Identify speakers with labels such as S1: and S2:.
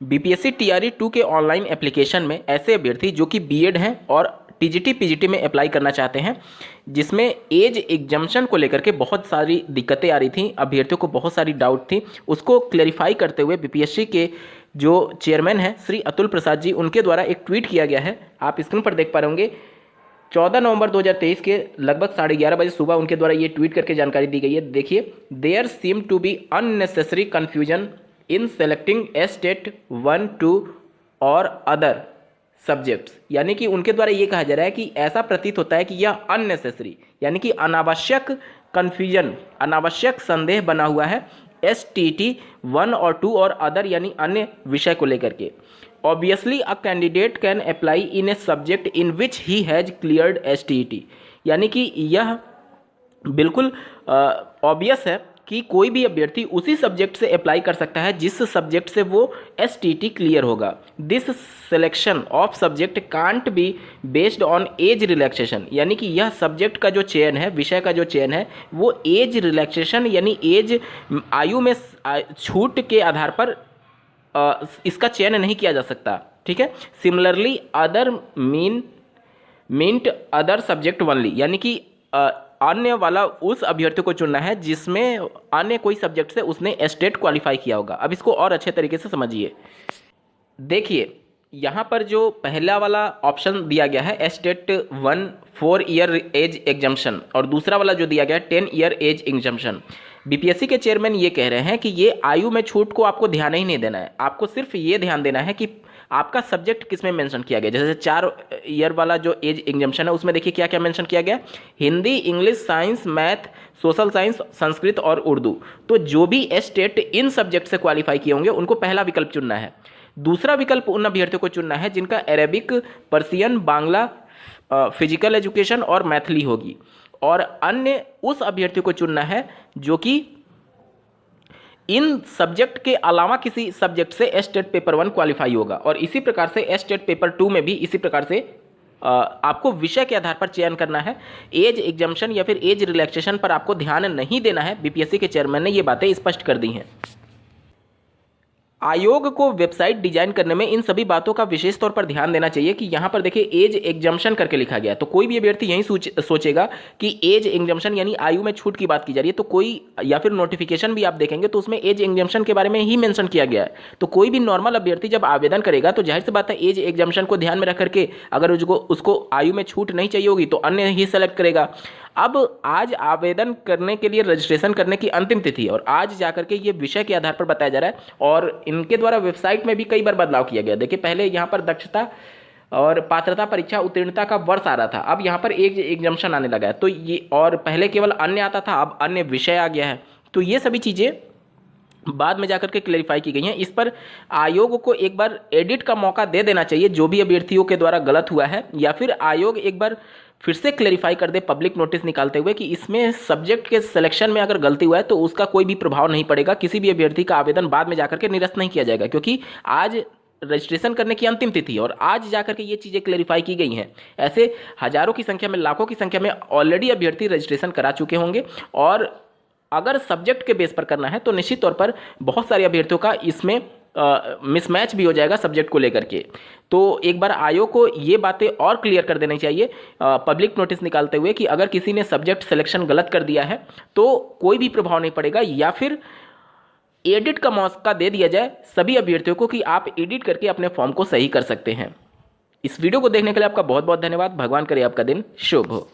S1: BPSC TRE 2 के online application में ऐसे अभ्यर्थी जो कि बीएड हैं और टीजीटी पीजीटी में अप्लाई करना चाहते हैं, जिसमें एज एग्जम्पशन को लेकर के बहुत सारी दिक्कतें आ रही थी, अभ्यर्थियों को बहुत सारी डाउट थी, उसको क्लैरिफाई करते हुए बीपीएससी के जो चेयरमैन हैं श्री अतुल प्रसाद जी, उनके द्वारा एक ट्वीट किया गया है। आप स्क्रीन पर देख पा रहे होंगे 14 नवंबर 2023 के लगभग 11:30 बजे सुबह उनके द्वारा ये ट्वीट करके जानकारी दी गई है। देखिए, there seem to be unnecessary confusion in selecting state 1, 2 और अदर सब्जेक्ट्स। यानी कि उनके द्वारा ये कहा जा रहा है कि ऐसा प्रतीत होता है कि यह अननेसेसरी यानी कि अनावश्यक कन्फ्यूजन, अनावश्यक संदेह बना हुआ है STT 1 और 2 और अदर यानी अन्य विषय को लेकर के। Obviously a candidate can apply in a subject in which he has cleared STT। यानी कि यह बिल्कुल ऑब्वियस है कि कोई भी अभ्यर्थी उसी सब्जेक्ट से अप्लाई कर सकता है जिस सब्जेक्ट से वो STT क्लियर होगा। This selection of subject can't be based on age relaxation. यानी कि यह सब्जेक्ट का जो चयन है, विषय का जो चयन है, वो एज रिलैक्सेशन यानी एज आयु में छूट के आधार पर इसका चयन नहीं किया जा सकता। ठीक है। Similarly other meant other subject only. यानी कि अन्य वाला उस अभ्यर्थी को चुनना है जिसमें अन्य कोई सब्जेक्ट से उसने स्टेट क्वालिफाई किया होगा। अब इसको और अच्छे तरीके से समझिए। देखिए, यहाँ पर जो पहला वाला ऑप्शन दिया गया है स्टेट 1 4 ईयर एज एग्जम्पशन और दूसरा वाला जो दिया गया है 10 ईयर एज एग्जम्पशन, बीपीएससी के चेयरमैन ये कह रहे हैं कि ये आयु में छूट को आपको ध्यान ही नहीं देना है। आपको सिर्फ ये ध्यान देना है कि आपका सब्जेक्ट किस में मेंशन किया गया। जैसे 4 ईयर वाला जो एज एग्जम्पशन है उसमें देखिए क्या क्या मेंशन किया गया, Hindi, English, science, math, social science, Sanskrit और उर्दू। तो जो भी स्टेट इन सब्जेक्ट से क्वालिफाई किए होंगे उनको पहला विकल्प चुनना है। दूसरा विकल्प उन अभ्यर्थियों को चुनना है जिनका Arabic, Persian, Bangla, physical education और मैथिली होगी। और अन्य उस अभ्यर्थी को चुनना है जो कि इन सब्जेक्ट के अलावा किसी सब्जेक्ट से स्टेट पेपर 1 क्वालिफाई होगा। और इसी प्रकार से स्टेट पेपर 2 में भी इसी प्रकार से आपको विषय के आधार पर चयन करना है। एज एग्जम्पशन या फिर एज रिलैक्सेशन पर आपको ध्यान नहीं देना है। बीपीएससी के चेयरमैन ने ये बातें स्पष्ट कर दी हैं। आयोग को वेबसाइट डिजाइन करने में इन सभी बातों का विशेष तौर पर ध्यान देना चाहिए कि यहाँ पर देखिए एज एग्जम्पशन करके लिखा गया है, तो कोई भी अभ्यर्थी यही सोचेगा कि एज एग्जम्पशन यानी आयु में छूट की बात की जा रही है। तो कोई या फिर नोटिफिकेशन भी आप देखेंगे तो उसमें एज एग्जम्पशन के बारे में ही मेंशन किया गया है। तो कोई भी नॉर्मल अभ्यर्थी जब आवेदन करेगा तो जाहिर सी बात है एज एग्जम्पशन को ध्यान में रख करके अगर उसको आयु में छूट नहीं चाहिए होगी तो अन्य ही सेलेक्ट करेगा। अब आज आवेदन करने के लिए रजिस्ट्रेशन करने की अंतिम तिथि और आज जाकर के ये विषय के आधार पर बताया जा रहा है और इनके द्वारा वेबसाइट में भी कई बार बदलाव किया गया। देखिए, पहले यहाँ पर दक्षता और पात्रता परीक्षा उत्तीर्णता का वर्ष आ रहा था, अब यहाँ पर एज एग्जम्पशन आने लगा है। तो ये, और पहले केवल अन्य आता था, अब अन्य विषय आ गया है। तो ये सभी चीज़ें बाद में जाकर के क्लैरिफाई की गई हैं। इस पर आयोग को एक बार एडिट का मौका दे देना चाहिए जो भी अभ्यर्थियों के द्वारा गलत हुआ है, या फिर आयोग एक बार फिर से क्लैरिफाई कर दे पब्लिक नोटिस निकालते हुए कि इसमें सब्जेक्ट के सिलेक्शन में अगर गलती हुआ है तो उसका कोई भी प्रभाव नहीं पड़ेगा। किसी भी अभ्यर्थी का आवेदन बाद में जाकर के निरस्त नहीं किया जाएगा, क्योंकि आज रजिस्ट्रेशन करने की अंतिम तिथि और आज जाकर के ये चीज़ें क्लैरिफाई की गई हैं। ऐसे हजारों की संख्या में, लाखों की संख्या में ऑलरेडी अभ्यर्थी रजिस्ट्रेशन करा चुके होंगे और अगर सब्जेक्ट के बेस पर करना है तो निश्चित तौर पर बहुत सारे अभ्यर्थियों का इसमें मिसमैच भी हो जाएगा सब्जेक्ट को लेकर के। तो एक बार आयोग को ये बातें और क्लियर कर देनी चाहिए पब्लिक नोटिस निकालते हुए कि अगर किसी ने सब्जेक्ट सिलेक्शन गलत कर दिया है तो कोई भी प्रभाव नहीं पड़ेगा, या फिर एडिट का मौका दे दिया जाए सभी अभ्यर्थियों को कि आप एडिट करके अपने फॉर्म को सही कर सकते हैं। इस वीडियो को देखने के लिए आपका बहुत बहुत धन्यवाद। भगवान करे आपका दिन शुभ हो।